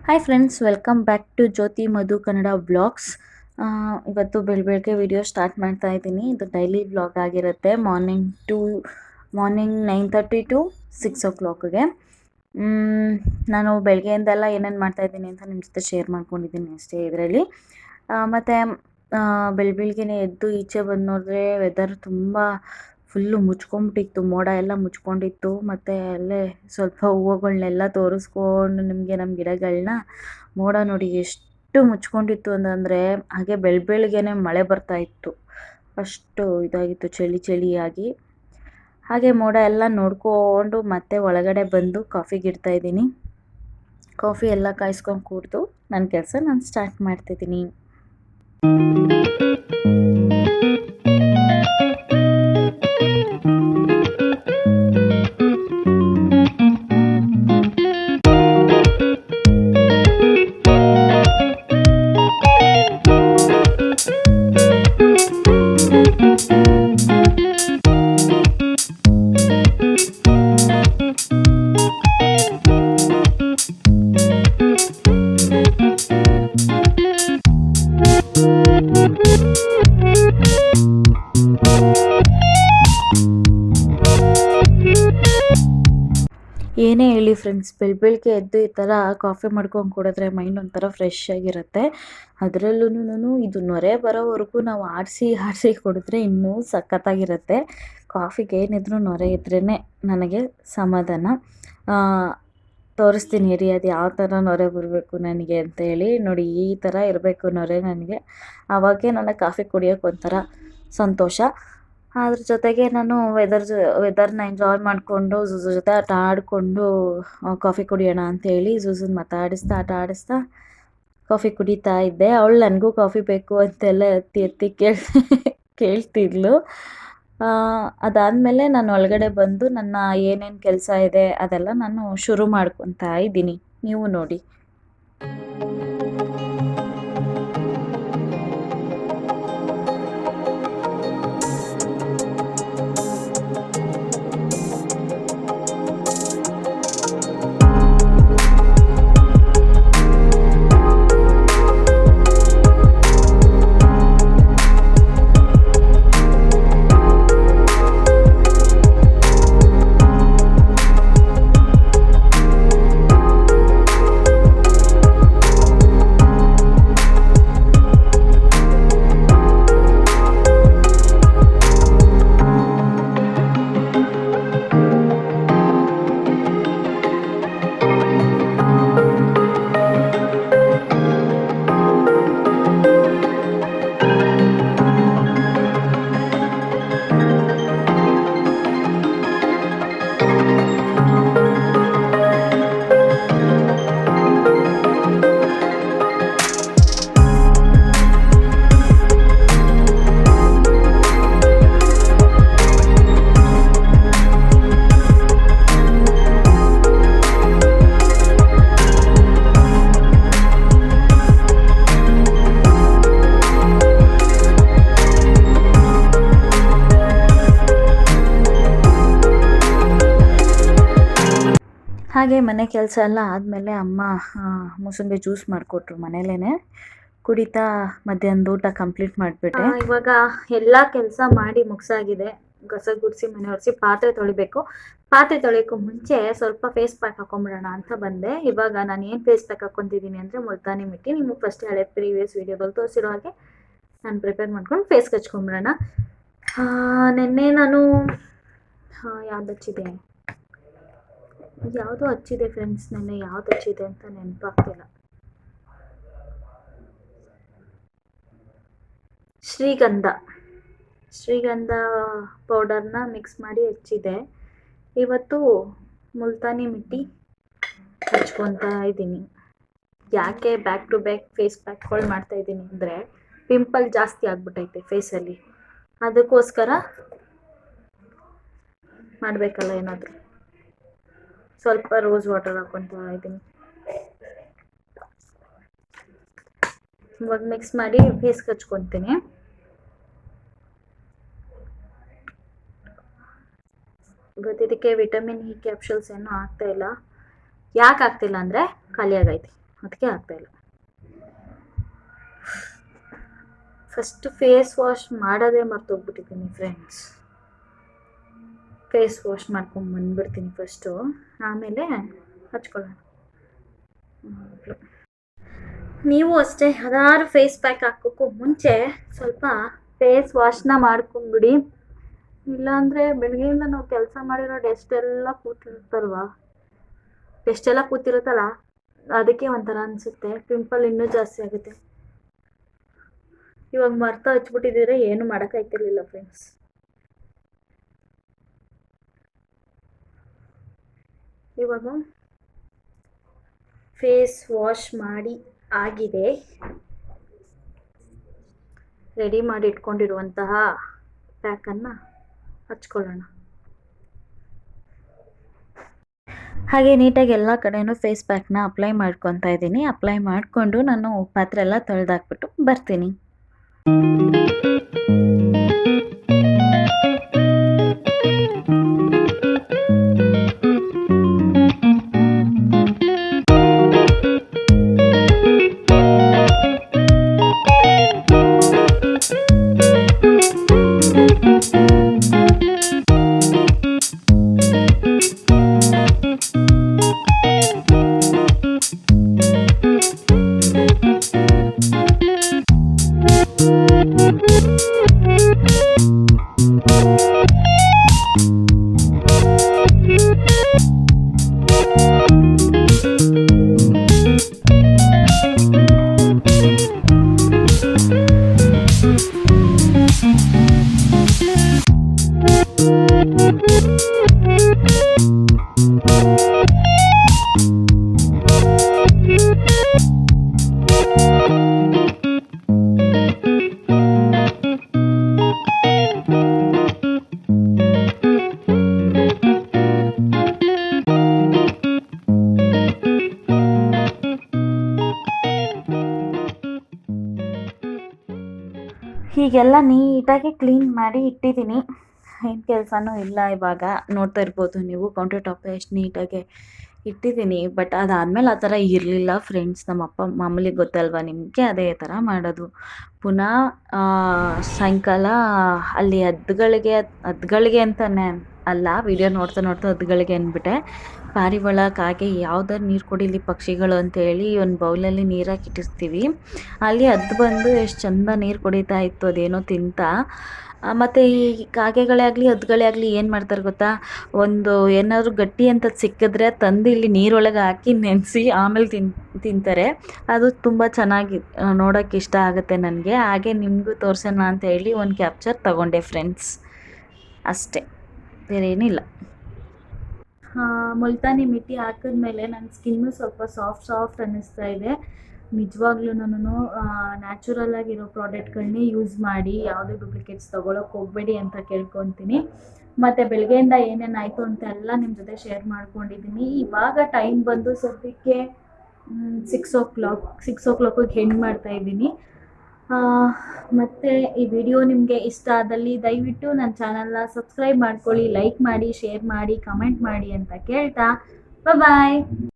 Hi friends, welcome back to Jyoti Madhu Kannada vlogs. ಇವತ್ತು ಬೆಳಗ್ಗೆ video start ಮಾಡ್ತಾ ಇದ್ದೀನಿ. ಇದು ಡೈಲಿ ವ್ಲಾಗ್ ಆಗಿರುತ್ತೆ. ಮಾರ್ನಿಂಗ್ 9:30 ಟು 6 o'clock ನಾನು ಬೆಳಗ್ಗೆಯಿಂದೆಲ್ಲ ಏನೇನು ಮಾಡ್ತಾಯಿದ್ದೀನಿ ಅಂತ ನಿಮ್ಮ ಜೊತೆ ಶೇರ್ ಮಾಡ್ಕೊಂಡಿದ್ದೀನಿ ಅಷ್ಟೇ ಇದರಲ್ಲಿ. ಮತ್ತು ಬೆಳಗ್ಗೆನೇ ಎದ್ದು ಈಚೆ ಬಂದು ನೋಡಿದ್ರೆ ವೆದರ್ ತುಂಬ ಫುಲ್ಲು ಮುಚ್ಕೊಂಬಿಟ್ಟಿತ್ತು, ಮೋಡ ಎಲ್ಲ ಮುಚ್ಕೊಂಡಿತ್ತು. ಮತ್ತು ಅಲ್ಲೇ ಸ್ವಲ್ಪ ಹೂವುಗಳ್ನೆಲ್ಲ ತೋರಿಸ್ಕೊಂಡು ನಿಮಗೆ ನಮ್ಮ ಗಿಡಗಳನ್ನ ಮೋಡ ನೋಡಿ ಎಷ್ಟು ಮುಚ್ಕೊಂಡಿತ್ತು ಅಂತಂದರೆ ಹಾಗೆ ಬೆಳಗ್ಗೆನೇ ಮಳೆ ಬರ್ತಾಯಿತ್ತು. ಅಷ್ಟು ಇದಾಗಿತ್ತು, ಚಳಿಯಾಗಿ. ಹಾಗೆ ಮೋಡ ಎಲ್ಲ ನೋಡಿಕೊಂಡು ಮತ್ತೆ ಒಳಗಡೆ ಬಂದು ಕಾಫಿಗೆ ಇಡ್ತಾಯಿದ್ದೀನಿ. ಕಾಫಿ ಎಲ್ಲ ಕಾಯಿಸ್ಕೊಂಡು ಕುಡಿದು ನನ್ನ ಕೆಲಸ ನಾನು ಸ್ಟಾರ್ಟ್ ಮಾಡ್ತಿದ್ದೀನಿ. ಏನೇ ಹೇಳಿ ಫ್ರೆಂಡ್ಸ್, ಬೆಳಗ್ಗೆ ಎದ್ದು ಈ ಥರ ಕಾಫಿ ಮಾಡ್ಕೊಂಡು ಕುಡಿದ್ರೆ ಮೈಂಡ್ ಒಂಥರ ಫ್ರೆಶ್ ಆಗಿರುತ್ತೆ. ಅದರಲ್ಲೂ ಇದು ನೊರೆ ಬರೋವರೆಗೂ ನಾವು ಆಡಿಸಿ ಕುಡಿದ್ರೆ ಇನ್ನೂ ಸಖತ್ತಾಗಿರುತ್ತೆ. ಕಾಫಿಗೆ ಏನಿದ್ರೂ ನೊರೆ ಇದ್ರೇ ನನಗೆ ಸಮಾಧಾನ. ತೋರಿಸ್ತೀನಿ ಇರಿ ಅದು ಯಾವ ಥರ ನೊರೆ ಬರಬೇಕು ನನಗೆ ಅಂತೇಳಿ. ನೋಡಿ, ಈ ಥರ ಇರಬೇಕು ನೊರೆ ನನಗೆ. ಆವಾಗೇ ನನಗೆ ಕಾಫಿ ಕುಡಿಯೋಕೆ ಒಂಥರ ಸಂತೋಷ. ಅದ್ರ ಜೊತೆಗೆ ನಾನು ವೆದರ್ನ ಎಂಜಾಯ್ ಮಾಡಿಕೊಂಡು ಝುಝು ಜೊತೆ ಆಟ ಆಡಿಕೊಂಡು ಕಾಫಿ ಕುಡಿಯೋಣ ಅಂತೇಳಿ ಝುಝುನ ಆಟ ಆಡಿಸ್ತಾ ಕಾಫಿ ಕುಡಿತಾ ಇದ್ದೆ. ಅವಳು ನನಗೂ ಕಾಫಿ ಬೇಕು ಅಂತೆಲ್ಲ ಎತ್ತಿ ಕೇಳ್ತಿದ್ಲು. ಅದಾದಮೇಲೆ ನಾನು ಒಳಗಡೆ ಬಂದು ನನ್ನ ಏನೇನು ಕೆಲಸ ಇದೆ ಅದೆಲ್ಲ ನಾನು ಶುರು ಮಾಡ್ಕೊತಾ ಇದ್ದೀನಿ. ನೀವು ನೋಡಿ. ಹಾಗೆ ಮನೆ ಕೆಲಸ ಎಲ್ಲ ಆದಮೇಲೆ ಅಮ್ಮ ಮೂಸಂಬಿ ಜ್ಯೂಸ್ ಮಾಡಿಕೊಟ್ರು ಮನೇಲೇ. ಕುಡಿತಾ ಮಧ್ಯಾಹ್ನದ ಊಟ ಕಂಪ್ಲೀಟ್ ಮಾಡಿಬಿಟ್ಟೆ. ಇವಾಗ ಎಲ್ಲ ಕೆಲಸ ಮಾಡಿ ಮುಗಿಸಾಗಿದೆ. ಕಸ ಗುಡಿಸಿ, ಮನೆ ಒರೆಸಿ, ಪಾತ್ರೆ ತೊಳಿಬೇಕು. ಪಾತ್ರೆ ತೊಳೆಯೋಕ್ಕೂ ಮುಂಚೆ ಸ್ವಲ್ಪ ಫೇಸ್ ಪ್ಯಾಕ್ ಹಾಕೊಂಬಿಡೋಣ ಅಂತ ಬಂದೆ. ಇವಾಗ ನಾನು ಏನು ಫೇಸ್ ಪ್ಯಾಕ್ ಹಾಕ್ಕೊತಿದ್ದೀನಿ ಅಂದರೆ ಮುಲ್ತಾನಿ ಮಿಟ್ಟಿ. ನಿಮಗೆ ಫಸ್ಟ್ ಹಳೆ ಪ್ರೀವಿಯಸ್ ವೀಡಿಯೋದಲ್ಲಿ ತೋರಿಸಿರೋ ಹಾಗೆ ನಾನು ಪ್ರಿಪೇರ್ ಮಾಡ್ಕೊಂಡು ಫೇಸ್ಗೆ ಹಚ್ಕೊಂಬಿಡೋಣ. ನಿನ್ನೆ ನಾನು ಯಾವುದೋ ಹಚ್ಚಿದೆ ಫ್ರೆಂಡ್ಸ್. ನೆನ್ನೆ ಯಾವ್ದು ಹಚ್ಚಿದೆ ಅಂತ ನೆನಪಾಗ್ತಿಲ್ಲ. ಶ್ರೀಗಂಧ ಪೌಡರ್ನ ಮಿಕ್ಸ್ ಮಾಡಿ ಹಚ್ಚಿದೆ. ಇವತ್ತು ಮುಲ್ತಾನಿ ಮಿಟ್ಟಿ ಹಚ್ಕೊತಾ ಇದ್ದೀನಿ. ಯಾಕೆ ಬ್ಯಾಕ್ ಟು ಬ್ಯಾಕ್ ಫೇಸ್ ಪ್ಯಾಕ್ಗಳು ಮಾಡ್ತಾಯಿದ್ದೀನಿ ಅಂದರೆ ಪಿಂಪಲ್ ಜಾಸ್ತಿ ಆಗ್ಬಿಟ್ಟೈತೆ ಫೇಸಲ್ಲಿ. ಅದಕ್ಕೋಸ್ಕರ ಮಾಡಬೇಕಲ್ಲ ಏನಾದರೂ. ಸ್ವಲ್ಪ ರೋಸ್ ವಾಟರ್ ಹಾಕ್ಕೊತಾ ಇದ್ದೀನಿ. ಇವಾಗ ಮಿಕ್ಸ್ ಮಾಡಿ ಫೇಸ್ಗೆ ಹಚ್ಕೊತೀನಿ. ಇವತ್ತು ಇದಕ್ಕೆ ವಿಟಮಿನ್ ಇ ಕ್ಯಾಪ್ಸೂಲ್ಸ್ ಏನೂ ಆಗ್ತಾ ಇಲ್ಲ. ಯಾಕೆ ಆಗ್ತಿಲ್ಲ ಅಂದರೆ ಖಾಲಿ ಆಗೈತೆ. ಅದಕ್ಕೆ ಆಗ್ತಾಯಿಲ್ಲ. ಫಸ್ಟ್ ಫೇಸ್ ವಾಶ್ ಮಾಡೋದೇ ಮರ್ತೋಗ್ಬಿಟ್ಟಿದ್ದೀನಿ ಫ್ರೆಂಡ್ಸ್. ಫೇಸ್ ವಾಶ್ ಮಾಡ್ಕೊಂಡು ಬಂದ್ಬಿಡ್ತೀನಿ ಫಸ್ಟು, ಆಮೇಲೆ ಹಚ್ಕೊಳ್ಳೋಣ. ನೀವು ಅಷ್ಟೇ ಯಾವ್ದಾದ್ರು ಫೇಸ್ ಪ್ಯಾಕ್ ಹಾಕೋಕ್ಕೂ ಮುಂಚೆ ಸ್ವಲ್ಪ ಫೇಸ್ ವಾಶ್ನ ಮಾಡ್ಕೊಂಡ್ಬಿಡಿ. ಇಲ್ಲಾಂದರೆ ಬೆಳಗ್ಗೆಯಿಂದ ನಾವು ಕೆಲಸ ಮಾಡಿರೋ ಡಸ್ಟ್ ಎಲ್ಲ ಕೂತಿರುತ್ತಲ್ಲ, ಅದಕ್ಕೆ ಒಂಥರ ಅನಿಸುತ್ತೆ. ಪಿಂಪಲ್ ಇನ್ನೂ ಜಾಸ್ತಿ ಆಗುತ್ತೆ. ಇವಾಗ ಮರ್ತ ಹಚ್ಬಿಟ್ಟಿದ್ದೀರ, ಏನು ಮಾಡೋಕ್ಕಾಗ್ತಿರ್ಲಿಲ್ಲ ಫ್ರೆಂಡ್ಸ್. ಇವಾಗ ಫೇಸ್ ವಾಶ್ ಮಾಡಿ ಆಗಿದೆ. ರೆಡಿ ಮಾಡಿ ಇಟ್ಕೊಂಡಿರುವಂತಹ ಪ್ಯಾಕನ್ನು ಹಚ್ಕೊಳ್ಳೋಣ. ಹಾಗೆ ನೀಟಾಗಿ ಎಲ್ಲ ಕಡೆಯೂ ಫೇಸ್ ಪ್ಯಾಕ್ನ ಅಪ್ಲೈ ಮಾಡ್ಕೊತಾ ಇದ್ದೀನಿ. ಅಪ್ಲೈ ಮಾಡಿಕೊಂಡು ನಾನು ಪಾತ್ರೆ ಎಲ್ಲ ತೊಳೆದಾಕ್ಬಿಟ್ಟು ಬರ್ತೀನಿ. ಹೀಗೆಲ್ಲ ನೀಟಾಗಿ ಕ್ಲೀನ್ ಮಾಡಿ ಇಟ್ಟಿದ್ದೀನಿ. ಏನು ಕೆಲಸನೂ ಇಲ್ಲ ಇವಾಗ. ನೋಡ್ತಾ ಇರ್ಬೋದು ನೀವು ಕೌಂಟರ್ ಟಾಪ್ ಎಷ್ಟು ನೀಟಾಗಿ ಇಟ್ಟಿದ್ದೀನಿ. ಬಟ್ ಅದಾದಮೇಲೆ ಆ ಥರ ಇರಲಿಲ್ಲ ಫ್ರೆಂಡ್ಸ್. ನಮ್ಮ ಅಪ್ಪ ಮಾಮೂಲಿ ಗೊತ್ತಲ್ವ ನಿಮಗೆ, ಅದೇ ಥರ ಮಾಡೋದು. ಪುನಃ ಸಾಯಂಕಾಲ ಅಲ್ಲಿ ಹದ್ದುಗಳಿಗೆ ಅಂತಲೇ ಅಲ್ಲ, ವಿಡಿಯೋ ನೋಡ್ತಾ ಹದ್ದುಗಳಿಗೆ ಅಂದ್ಬಿಟ್ಟೆ. ಪಾರಿವಾಳ, ಕಾಗೆ ಯಾವ್ದಾರು ನೀರು ಕುಡೀಲಿ ಪಕ್ಷಿಗಳು ಅಂತೇಳಿ ಒಂದು ಬೌಲಲ್ಲಿ ನೀರಾಕಿ ಇಟ್ಟಿರ್ತೀವಿ. ಅಲ್ಲಿ ಹದ್ದು ಬಂದು ಎಷ್ಟು ಚಂದ ನೀರು ಕುಡಿತಾ ಇತ್ತು, ಅದೇನೋ ತಿಂತ. ಮತ್ತು ಈ ಕಾಗೆಗಳೇ ಆಗಲಿ ಹದ್ದುಗಳೇ ಆಗಲಿ ಏನು ಮಾಡ್ತಾರೆ ಗೊತ್ತಾ, ಒಂದು ಏನಾದರೂ ಗಟ್ಟಿ ಅಂತ ಸಿಕ್ಕಿದ್ರೆ ತಂದು ಇಲ್ಲಿ ನೀರೊಳಗೆ ಹಾಕಿ ನೆನೆಸಿ ಆಮೇಲೆ ತಿಂತಾರೆ. ಅದು ತುಂಬ ಚೆನ್ನಾಗಿ ನೋಡೋಕ್ಕೆ ಇಷ್ಟ ಆಗುತ್ತೆ ನನಗೆ. ಹಾಗೆ ನಿಮಗೂ ತೋರಿಸೋಣ ಅಂತ ಹೇಳಿ ಒಂದು ಕ್ಯಾಪ್ಚರ್ ತಗೊಂಡೆ ಫ್ರೆಂಡ್ಸ್, ಅಷ್ಟೇ, ಬೇರೆ ಏನಿಲ್ಲ. ಮುಲ್ತಾನಿ ಮಿಟ್ಟಿ ಹಾಕಿದ್ಮೇಲೆ ನನ್ನ ಸ್ಕಿನ್ನು ಸ್ವಲ್ಪ ಸಾಫ್ಟ್ ಅನ್ನಿಸ್ತಾ ಇದೆ. ನಿಜವಾಗ್ಲೂ ನಾನು ನ್ಯಾಚುರಲ್ ಆಗಿರೋ ಪ್ರಾಡಕ್ಟ್ಗಳನ್ನೇ ಯೂಸ್ ಮಾಡಿ, ಯಾವುದೇ ಡೂಪ್ಲಿಕೇಟ್ಸ್ ತೊಗೊಳಕ್ಕೆ ಹೋಗಬೇಡಿ ಅಂತ ಕೇಳ್ಕೊತೀನಿ. ಮತ್ತು ಬೆಳಗ್ಗೆಯಿಂದ ಏನೇನಾಯಿತು ಅಂತೆಲ್ಲ ನಿಮ್ಮ ಜೊತೆ ಶೇರ್ ಮಾಡ್ಕೊಂಡಿದ್ದೀನಿ. ಇವಾಗ ಟೈಮ್ ಬಂದು ಸದ್ಯಕ್ಕೆ 6 o'clock ಎಂಡ್ ಮಾಡ್ತಾಯಿದ್ದೀನಿ. ಮತ್ತು ಈ ವಿಡಿಯೋ ನಿಮಗೆ ಇಷ್ಟ ಆದಲ್ಲಿ ದಯವಿಟ್ಟು ನನ್ನ ಚಾನಲ್ನ ಸಬ್ಸ್ಕ್ರೈಬ್ ಮಾಡ್ಕೊಳ್ಳಿ, ಲೈಕ್ ಮಾಡಿ, ಶೇರ್ ಮಾಡಿ, ಕಮೆಂಟ್ ಮಾಡಿ ಅಂತ ಕೇಳ್ತಾ ಬಾಯ್.